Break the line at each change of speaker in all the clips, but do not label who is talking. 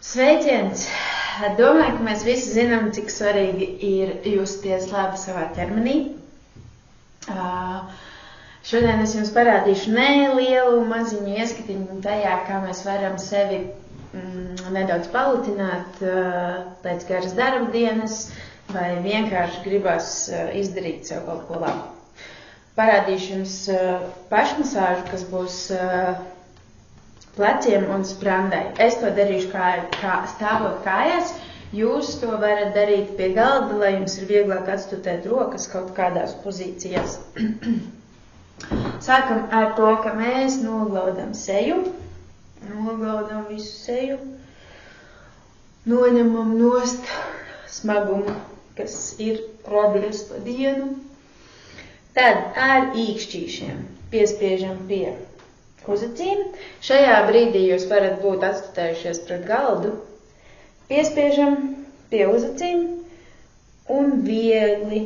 Sveiciens! Domāju, ka mēs visi zinām, cik svarīgi ir justies labi savā ķermenī. Šodien es jums parādīšu nelielu maziņu ieskatiņu tajā, kā mēs varam sevi nedaudz palutināt pēc garas darba dienas vai vienkārši gribas izdarīt sev kaut ko labu. Parādīšu jums pašmasāžu, kas būs pleciem un sprandai. Es to darīšu kā stāvot kājās. Jūs to varat darīt pie galda, lai jums ir vieglāk atstutēt rokas kaut kādās pozīcijās. Sākam ar to, ka mēs noglaudam seju. Noglaudam visu seju. Noņemam nost smagumu, kas ir radies pa dienu. Tad ar īkšķīšiem piespiežam pie uzacīm. Šajā brīdī jūs varat būt atstutējušies pret galdu. Piespiežam pie uzacīm un viegli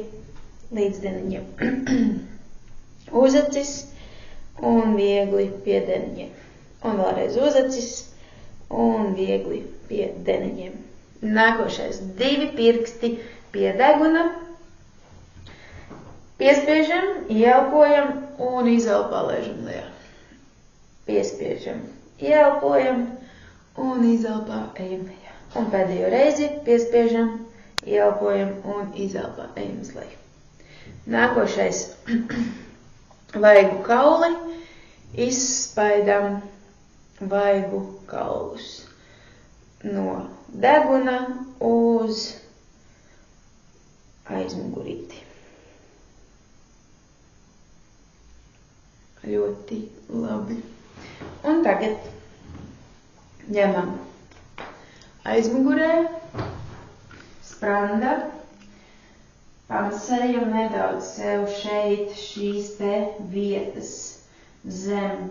līdz deniņiem. Uzacis un viegli pie deniņiem. Un vēlreiz uzacis un viegli pie deniņiem. Nākošais 2 pirksti pie deguna. Piespiežam, ieelpojam un izelpā lēžam lejā. Piespiežam, ieelpojam un izelpā ejam lejā. Un pēdējo reizi piespiežam, ieelpojam un izelpā ejam uz leju. Nākošais vaigu kauli. Izspaidam vaigu kaulus no deguna uz aizmugurīti. Ļoti labi. Un tagad ņemam aizmugurē, spranda, pamasējam nedaudz sev šeit šīs te vietas zem.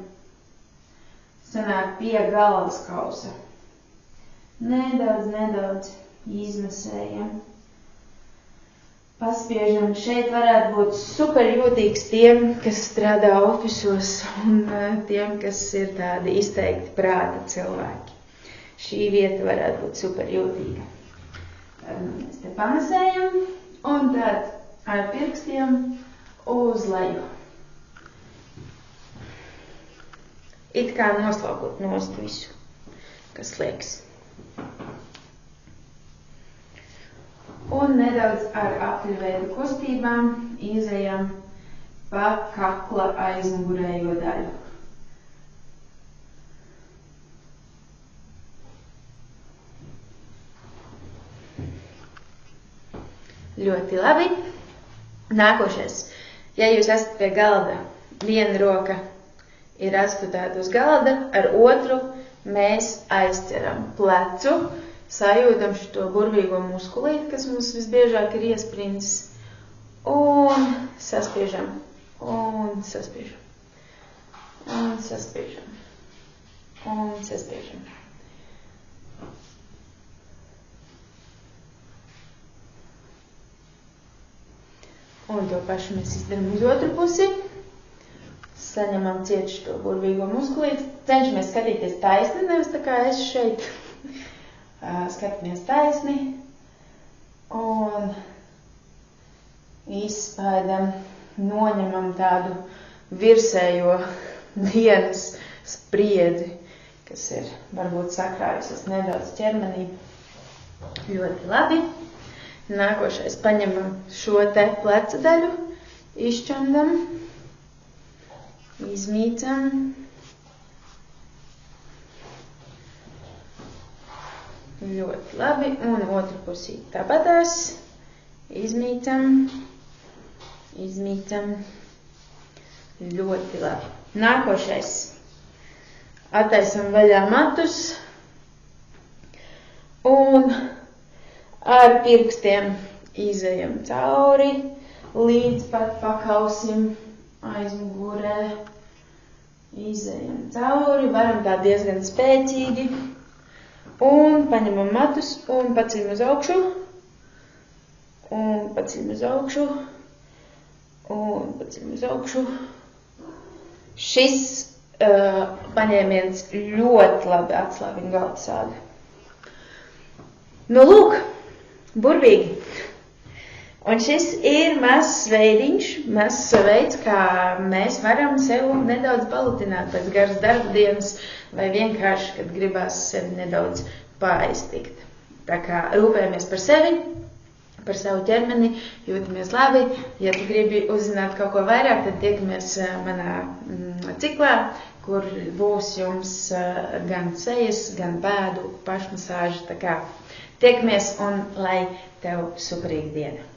Sanāk pie galvas kausa. Nedaudz izmasējam. Paspiežam. Šeit varētu būt super jūtīgs tiem, kas strādā ofisos un tiem, kas ir tādi izteikti prāta cilvēki. Šī vieta varētu būt super jūtīga. Tad mēs te pamasējam un tad ar pirkstiem uz leju. It kā noslaukot nost visu, kas liekas. Un nedaudz ar apaļveidu kustībām izejam pa kakla aizmugurējo daļu. Ļoti labi. Nākošais. Ja jūs esat pie galda, viena roka ir atstutēta uz galda, ar otru mēs aizceram plecu. Sajūtam šo burvīgo muskulīti, kas mums visbiežāk ir iesprindzis, un saspiežam, un saspiežam, un saspiežam, un saspiežam. Un to pašu mēs izdaram uz otru pusi. Saņemam ciet šo burvīgo muskulīti. Cenšamies skatīties taisni, nevis tā kā es šeit. Skatāmies taisni un izspaidam, noņemam tādu virsējo dienas spriedzi, kas ir varbūt sakrājusies nedaudz ķermenī. Ļoti labi. Nākošais paņemam šo te pleca daļu, izšķandam, izmīcam. Ļoti labi, un otru pusī tāpatās, izmīcam, ļoti labi. Nākošais, attaisam vaļā matus, un ar pirkstiem izejam cauri, līdz pat pakausim aizmugurē, izejam cauri, varam tā diezgan spēcīgi. Un paņemam matus un paceļam uz augšu, un paceļam uz augšu, un paceļam uz augšu. Šis paņēmiens ļoti labi atslābina galvasādi. Nu, lūk, burvīgi. Un šis ir mazs veidiņš, mazs veids, kā mēs varam sev nedaudz palutināt pēc garas darba dienas vai vienkārši, kad gribās sevi nedaudz paaiztikt. Tā kā rūpējamies par sevi, par savu ķermeni, jūtamies labi. Ja tu gribi uzzināt kaut ko vairāk, tad tiekamies manā ciklā, kur būs jums gan sejas, gan pēdu pašmasāža. Tā kā tiekamies un lai tev superīga diena.